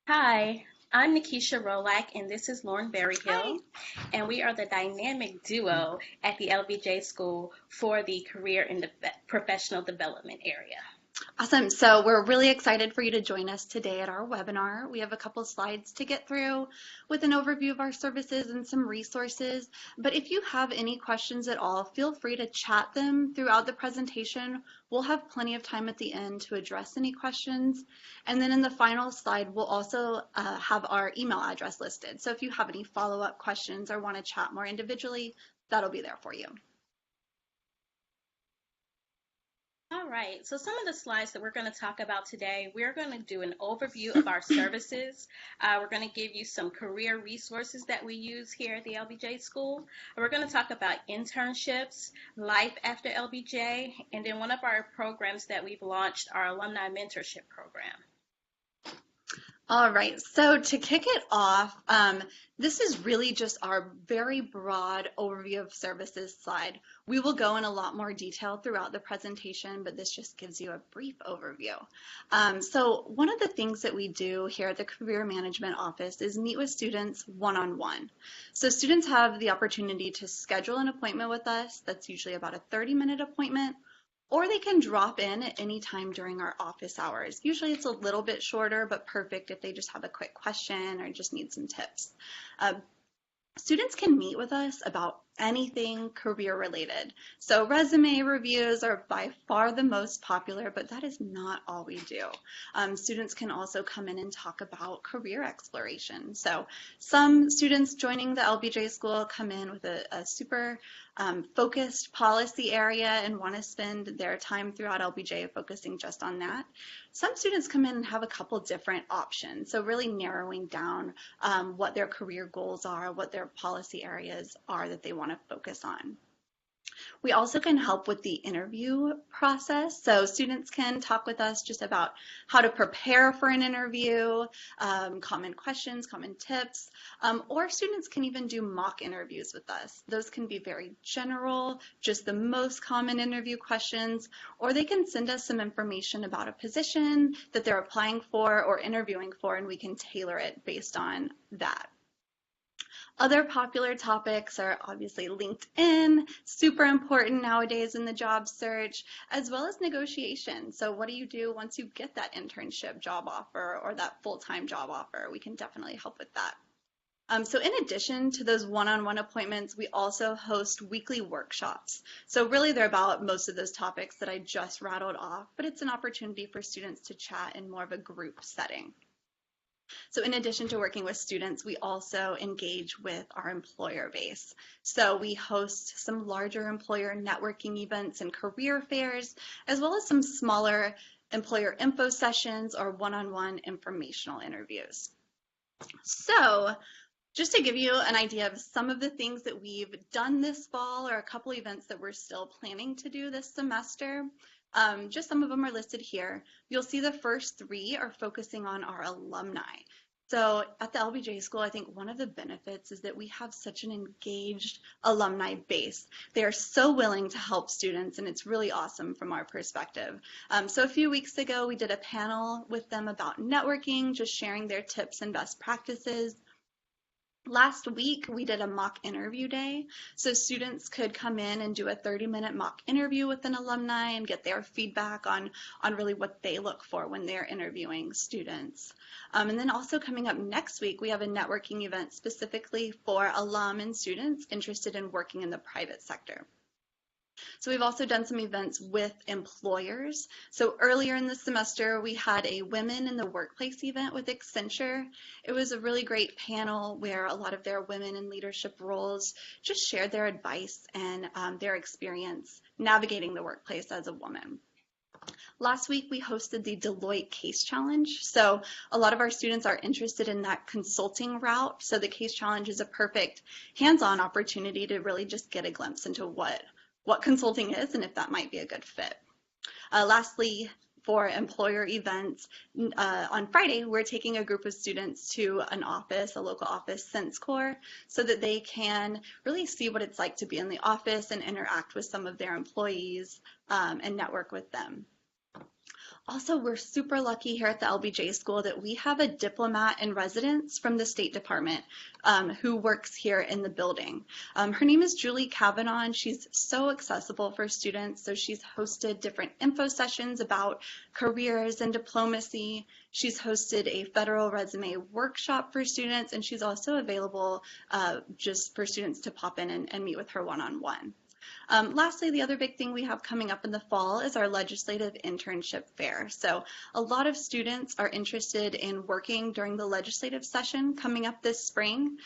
Hi, I'm Nikesha Rollack, and this is Lauren Hi. Berryhill, and we are the dynamic duo at the LBJ School for the Career and Professional Development area. Awesome. So we're really excited for you to join us today at our webinar. We have a couple slides to get through with an overview of our services and some resources. But if you have any questions at all, feel free to chat them throughout the presentation. We'll have plenty of time at the end to address any questions. And then in the final slide, we'll also have our email address listed. So if you have any follow-up questions or want to chat more individually, that'll be there for you. All right, so some of the slides that we're going to talk about today, we're going to do an overview of our services. We're going to give you some career resources that we use here at the LBJ School. We're going to talk about internships, life after LBJ, and then one of our programs that we've launched, our alumni mentorship program. All right, so to kick it off, this is really just our very broad overview of services slide. We will go in a lot more detail throughout the presentation, but this just gives you a brief overview. So one of the things that we do here at the Career Management Office is meet with students one-on-one. So students have the opportunity to schedule an appointment with us. That's usually about a 30-minute appointment. Or they can drop in at any time during our office hours. Usually it's a little bit shorter, but perfect if they just have a quick question or just need some tips. Students can meet with us about anything career related. So resume reviews are by far the most popular, but that is not all we do. Students can also come in and talk about career exploration. So some students joining the LBJ School come in with a super focused policy area and want to spend their time throughout LBJ focusing just on that. Some students come in and have a couple different options, so really narrowing down what their career goals are, what their policy areas are that they want to focus on. We also can help with the interview process. So students can talk with us just about how to prepare for an interview, common questions, common tips, or students can even do mock interviews with us. Those can be very general, just the most common interview questions, or they can send us some information about a position that they're applying for or interviewing for, and we can tailor it based on that. Other popular topics are obviously LinkedIn, super important nowadays in the job search, as well as negotiation. So what do you do once you get that internship job offer or that full-time job offer? We can definitely help with that. So in addition to those one-on-one appointments, we also host weekly workshops. So really they're about most of those topics that I just rattled off, but it's an opportunity for students to chat in more of a group setting. So in addition to working with students, we also engage with our employer base. So we host some larger employer networking events and career fairs, as well as some smaller employer info sessions or one-on-one informational interviews. So just to give you an idea of some of the things that we've done this fall or a couple events that we're still planning to do this semester, just some of them are listed here. You'll see the first three are focusing on our alumni. So at the LBJ School, I think one of the benefits is that we have such an engaged alumni base. They are so willing to help students, and it's really awesome from our perspective. So a few weeks ago, we did a panel with them about networking, just sharing their tips and best practices. Last week, we did a mock interview day, so students could come in and do a 30-minute mock interview with an alumni and get their feedback on really what they look for when they're interviewing students. And then also coming up next week, we have a networking event specifically for alum and students interested in working in the private sector. So we've also done some events with employers. So earlier in the semester, we had a Women in the Workplace event with Accenture. It was a really great panel where a lot of their women in leadership roles just shared their advice and their experience navigating the workplace as a woman. Last week, we hosted the Deloitte Case Challenge. So a lot of our students are interested in that consulting route. So the Case Challenge is a perfect hands-on opportunity to really just get a glimpse into what consulting is and if that might be a good fit. Lastly, for employer events, on Friday, we're taking a group of students to an office, a local office, Sense Corps, so that they can really see what it's like to be in the office and interact with some of their employees and network with them. Also, we're super lucky here at the LBJ School that we have a diplomat in residence from the State Department who works here in the building. Her name is Julie Kavanaugh, and she's so accessible for students. So she's hosted different info sessions about careers and diplomacy. She's hosted a federal resume workshop for students, and she's also available just for students to pop in and meet with her one-on-one. Lastly, the other big thing we have coming up in the fall is our legislative internship fair. So a lot of students are interested in working during the legislative session coming up this spring.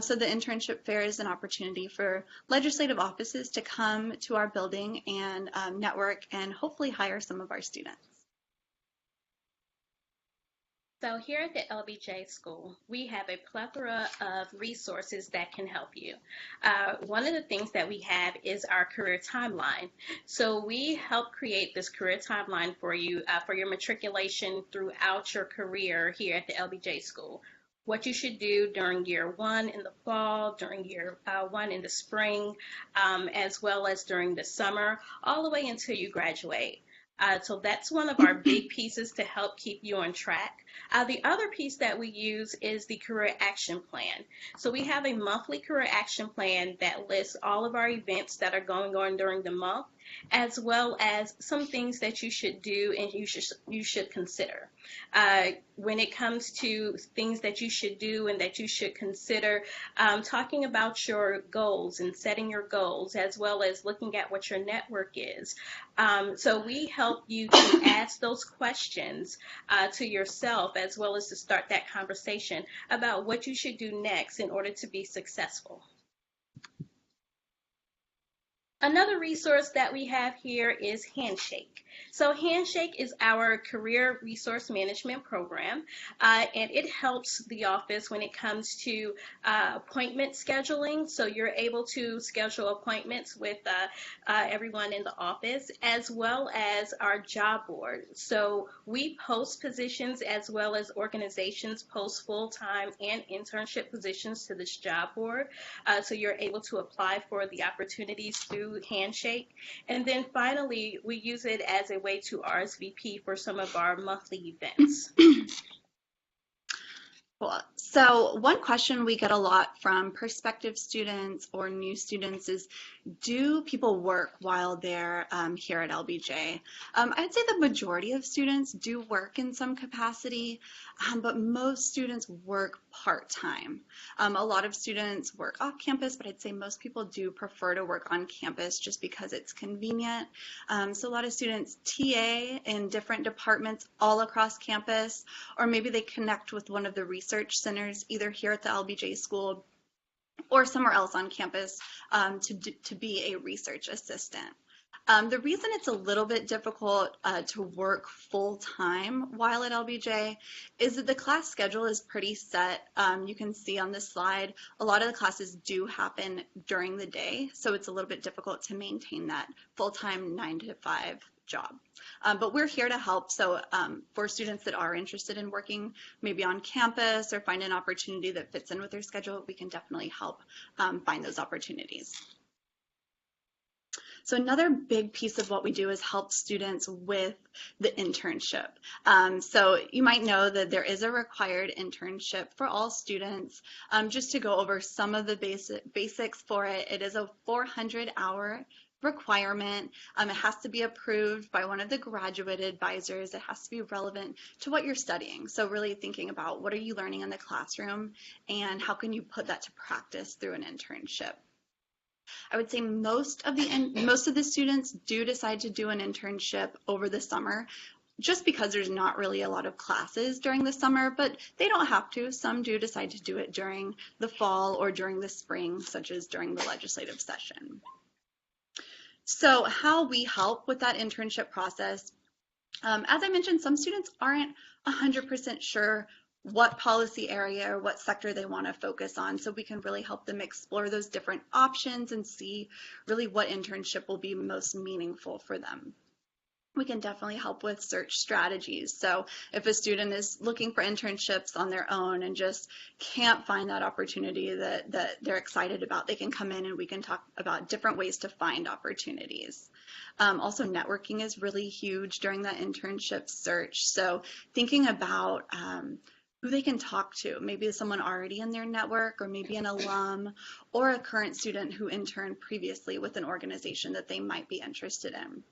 So the internship fair is an opportunity for legislative offices to come to our building and network and hopefully hire some of our students. So here at the LBJ School, we have a plethora of resources that can help you. One of the things that we have is our career timeline. So we help create this career timeline for you for your matriculation throughout your career here at the LBJ School. What you should do during year one in the fall, during year one in the spring, as well as during the summer, all the way until you graduate. So that's one of our big pieces to help keep you on track. The other piece that we use is the career action plan. So we have a monthly career action plan that lists all of our events that are going on during the month, as well as some things that you should do and you should consider. When it comes to things that you should do and that you should consider, talking about your goals and setting your goals, as well as looking at what your network is. So we help you to ask those questions to yourself, as well as to start that conversation about what you should do next in order to be successful. Another resource that we have here is Handshake. So Handshake is our career resource management program, and it helps the office when it comes to appointment scheduling. So you're able to schedule appointments with everyone in the office, as well as our job board. So we post positions as well as organizations post full-time and internship positions to this job board. So you're able to apply for the opportunities through Handshake. And then finally, we use it as a way to RSVP for some of our monthly events. Cool. So one question we get a lot from prospective students or new students is, do people work while they're here at LBJ? I'd say the majority of students do work in some capacity, but most students work part-time. A lot of students work off campus, but I'd say most people do prefer to work on campus just because it's convenient. So a lot of students TA in different departments all across campus, or maybe they connect with one of the research centers either here at the LBJ School or somewhere else on campus to be a research assistant. The reason it's a little bit difficult to work full-time while at LBJ is that the class schedule is pretty set. You can see on this slide, a lot of the classes do happen during the day, so it's a little bit difficult to maintain that full-time 9-to-5 job. But we're here to help. So for students that are interested in working maybe on campus or find an opportunity that fits in with their schedule, we can definitely help find those opportunities. So another big piece of what we do is help students with the internship. So you might know that there is a required internship for all students. Just to go over some of the basics for it, it is a 400-hour requirement. It has to be approved by one of the graduate advisors. It has to be relevant to what you're studying. So really thinking about what are you learning in the classroom and how can you put that to practice through an internship. I would say most of the students do decide to do an internship over the summer, just because there's not really a lot of classes during the summer, but they don't have to. Some do decide to do it during the fall or during the spring, such as during the legislative session. So how we help with that internship process, as I mentioned, some students aren't 100% sure what policy area or what sector they want to focus on, so we can really help them explore those different options and see really what internship will be most meaningful for them. we can definitely help with search strategies. So if a student is looking for internships on their own and just can't find that opportunity that they're excited about, they can come in and we can talk about different ways to find opportunities. Also, networking is really huge during that internship search. So thinking about who they can talk to, maybe someone already in their network, or maybe an alum, or a current student who interned previously with an organization that they might be interested in.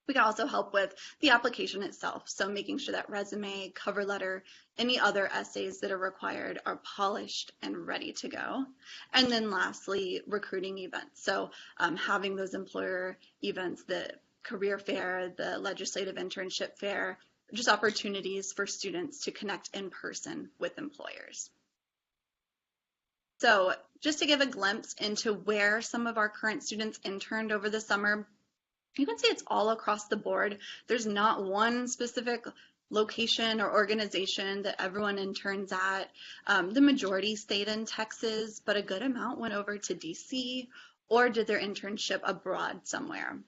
We can also help with the application itself, so making sure that resume, cover letter, any other essays that are required are polished and ready to go. And then lastly, recruiting events. So having those employer events, the career fair, the legislative internship fair, just opportunities for students to connect in person with employers. So just to give a glimpse into where some of our current students interned over the summer, you can see it's all across the board. There's not one specific location or organization that everyone interns at. The majority stayed in Texas, but a good amount went over to DC or did their internship abroad somewhere.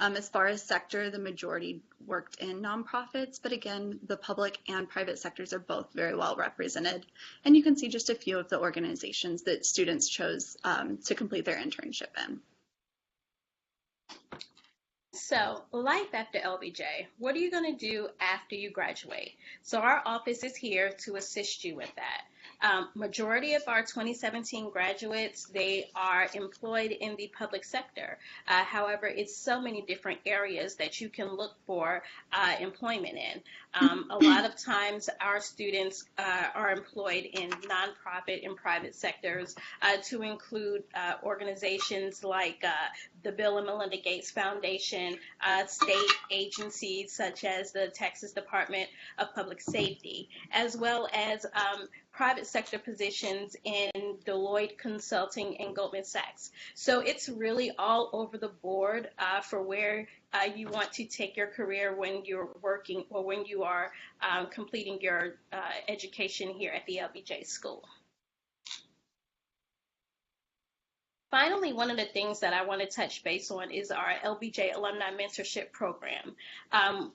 As far as sector, the majority worked in nonprofits, but again, the public and private sectors are both very well represented. And you can see just a few of the organizations that students chose to complete their internship in. So, life after LBJ, what are you going to do after you graduate? So, our office is here to assist you with that. Majority of our 2017 graduates, they are employed in the public sector. However, it's so many different areas that you can look for employment in. A lot of times our students are employed in nonprofit and private sectors to include organizations like the Bill and Melinda Gates Foundation, state agencies such as the Texas Department of Public Safety, as well as private sector positions in Deloitte Consulting and Goldman Sachs. So it's really all over the board for where you want to take your career when you're working or when you are completing your education here at the LBJ School. Finally, one of the things that I want to touch base on is our LBJ Alumni Mentorship Program.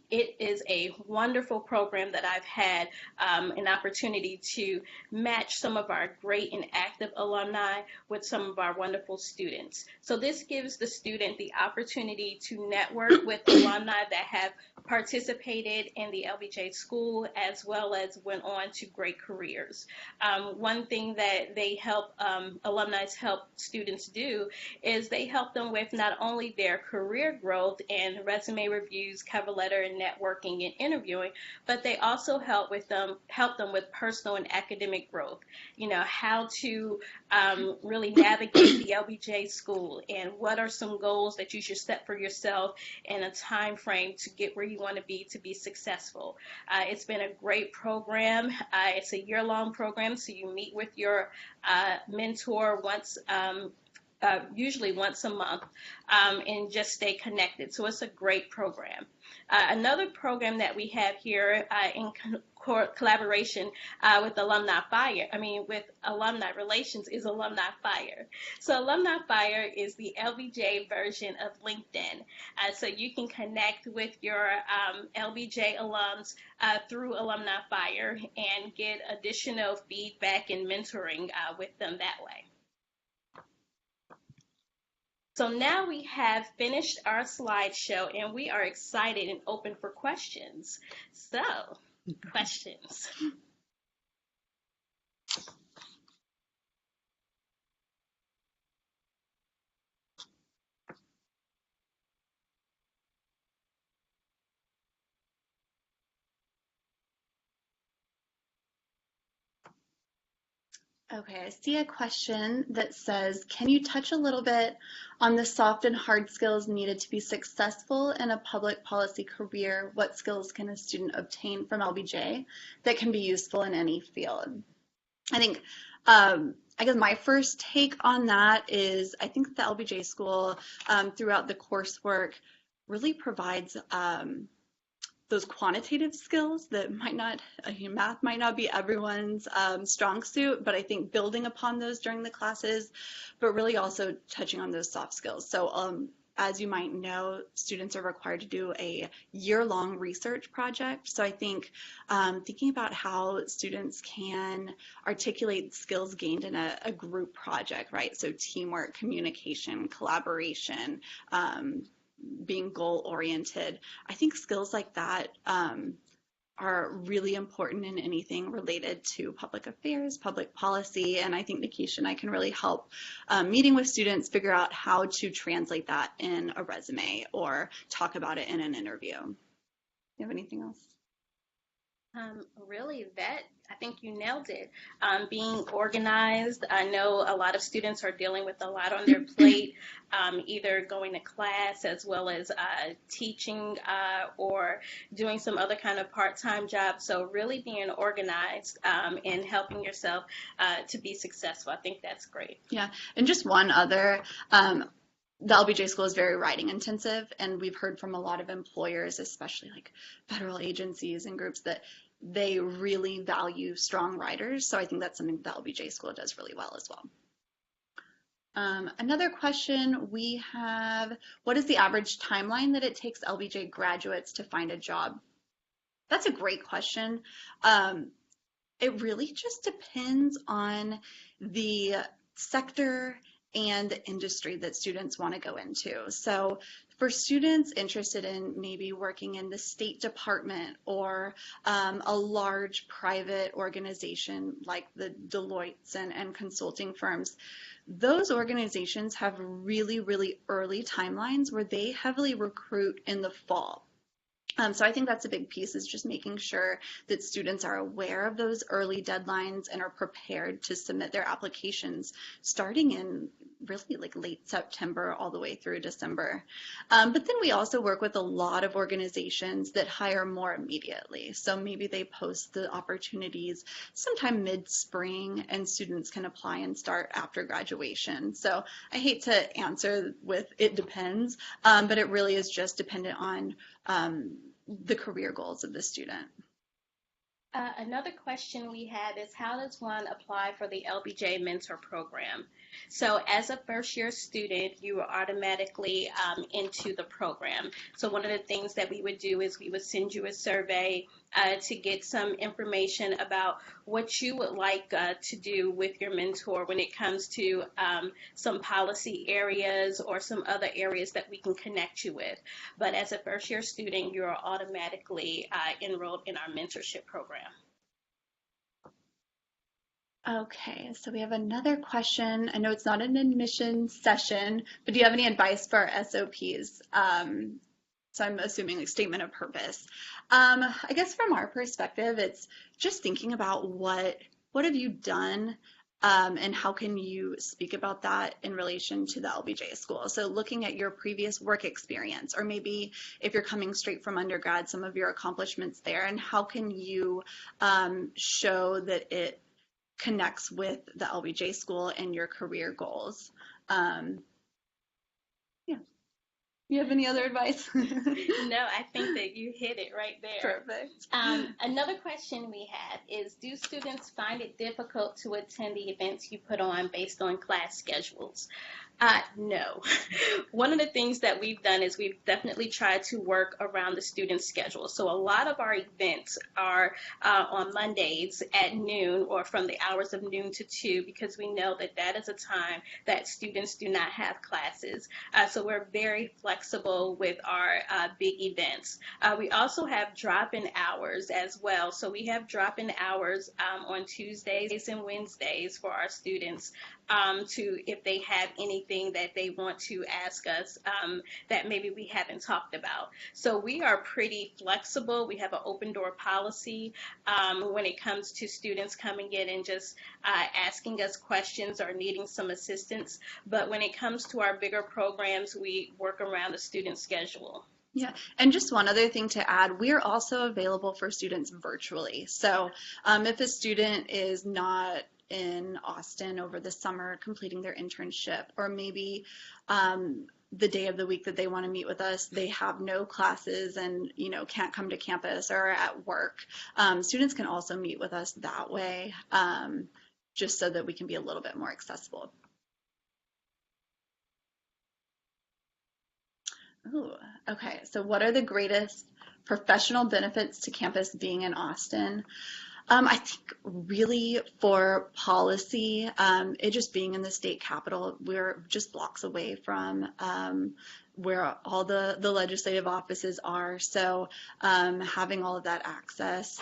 It is a wonderful program that I've had an opportunity to match some of our great and active alumni with some of our wonderful students. So this gives the student the opportunity to network with alumni that have participated in the LBJ School as well as went on to great careers. One thing that they help, alumni help students do is they help them with not only their career growth and resume reviews, cover letter, and networking and interviewing, but they also help them with personal and academic growth. You know, how to really navigate the LBJ School and what are some goals that you should set for yourself in a time frame to get where you want to be successful. It's been a great program. It's a year-long program, so you meet with your mentor usually once a month, and just stay connected. So it's a great program. Another program that we have here in collaboration with with Alumni Relations is Alumni Fire. So Alumni Fire is the LBJ version of LinkedIn. So you can connect with your LBJ alums through Alumni Fire and get additional feedback and mentoring with them that way. So now we have finished our slideshow and we are excited and open for questions. So, questions. Okay, I see a question that says, can you touch a little bit on the soft and hard skills needed to be successful in a public policy career? What skills can a student obtain from LBJ that can be useful in any field? I think, I guess my first take on that is I think the LBJ School throughout the coursework really provides those quantitative skills that math might not be everyone's strong suit, but I think building upon those during the classes, but really also touching on those soft skills. So as you might know, students are required to do a year-long research project. So I think thinking about how students can articulate skills gained in a group project, right? So teamwork, communication, collaboration, being goal-oriented. I think skills like that are really important in anything related to public affairs, public policy, and I think Nikesha and I can really help meeting with students figure out how to translate that in a resume or talk about it in an interview. Do you have anything else? Really, that I think you nailed it. Being organized. I know a lot of students are dealing with a lot on their plate, either going to class as well as teaching or doing some other kind of part-time job. So really being organized and helping yourself to be successful. I think that's great. Yeah, and just one other. The LBJ School is very writing intensive, and we've heard from a lot of employers, especially like federal agencies and groups, that they really value strong writers. So I think that's something the LBJ School does really well as well. Another question we have, what is the average timeline that it takes LBJ graduates to find a job? That's a great question. It really just depends on the sector and the industry that students want to go into. So for students interested in maybe working in the State Department or a large private organization like the Deloitte's and consulting firms, those organizations have really, really early timelines where they heavily recruit in the fall. So I think that's a big piece, is just making sure that students are aware of those early deadlines and are prepared to submit their applications starting in really like late September all the way through December. But then we also work with a lot of organizations that hire more immediately. So maybe they post the opportunities sometime mid-spring and students can apply and start after graduation. So I hate to answer with it depends, but it really is just dependent on the career goals of the student. Another question we have is, how does one apply for the LBJ Mentor Program? So as a first-year student, you are automatically into the program. So one of the things that we would do is we would send you a survey to get some information about what you would like to do with your mentor when it comes to some policy areas or some other areas that we can connect you with. But as a first-year student, you're automatically enrolled in our mentorship program. Okay, so we have another question. I know it's not an admission session, but do you have any advice for our SOPs? So I'm assuming like statement of purpose. I guess from our perspective, it's just thinking about what have you done and how can you speak about that in relation to the LBJ School. So looking at your previous work experience, or maybe if you're coming straight from undergrad, some of your accomplishments there, and how can you show that it connects with the LBJ School and your career goals. Yeah. You have any other advice? No, I think that you hit it right there. Perfect. Another question we have is, do students find it difficult to attend the events you put on based on class schedules? No. One of the things that we've done is we've definitely tried to work around the students' schedule. So a lot of our events are on Mondays at noon, or from the hours of noon to 2, because we know that that is a time that students do not have classes. So we're very flexible with our big events. We also have drop-in hours as well. So we have drop-in hours on Tuesdays and Wednesdays for our students to, if they have anything that they want to ask us that maybe we haven't talked about. So we are pretty flexible. We have an open door policy when it comes to students coming in and just asking us questions or needing some assistance. But when it comes to our bigger programs, we work around the student schedule. Yeah, and just one other thing to add, we're also available for students virtually. So if a student is not in Austin over the summer completing their internship, or maybe the day of the week that they want to meet with us, they have no classes and can't come to campus or are at work, students can also meet with us that way, just so that we can be a little bit more accessible. Ooh, okay. So what are the greatest professional benefits to campus being in Austin? I think really for policy, it just being in the state capital, we're just blocks away from where all the legislative offices are. So having all of that access,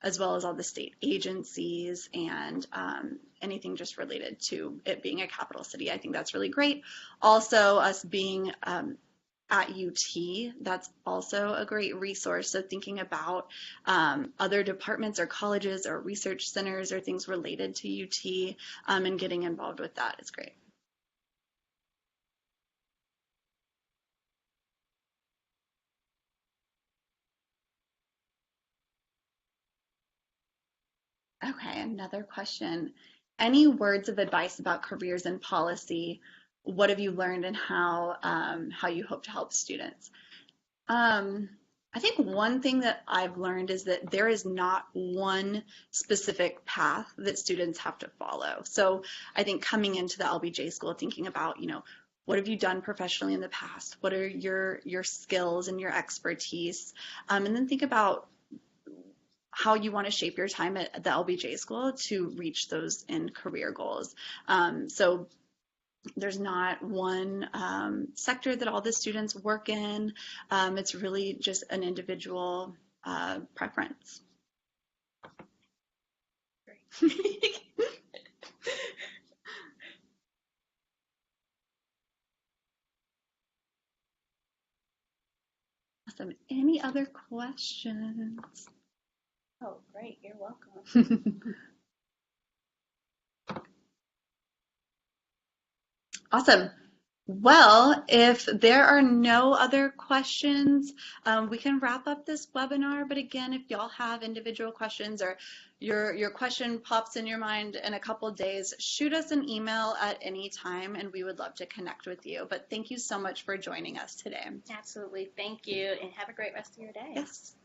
as well as all the state agencies and anything just related to it being a capital city, I think that's really great. Also, us being at UT, that's also a great resource. So thinking about other departments or colleges or research centers or things related to UT and getting involved with that is great. Okay, another question. Any words of advice about careers in policy? What have you learned and how you hope to help students? Um, I think one thing that I've learned is that there is not one specific path that students have to follow. So I think coming into the LBJ school thinking about, what have you done professionally in the past? What are your skills and your expertise? And then think about how you want to shape your time at the LBJ school to reach those end career goals. So there's not one sector that all the students work in. It's really just an individual preference. Awesome. Any other questions? Oh, great. You're welcome. Awesome. Well, if there are no other questions, we can wrap up this webinar. But again, if y'all have individual questions or your question pops in your mind in a couple days, shoot us an email at any time and we would love to connect with you. But thank you so much for joining us today. Absolutely. Thank you, and have a great rest of your day. Yes.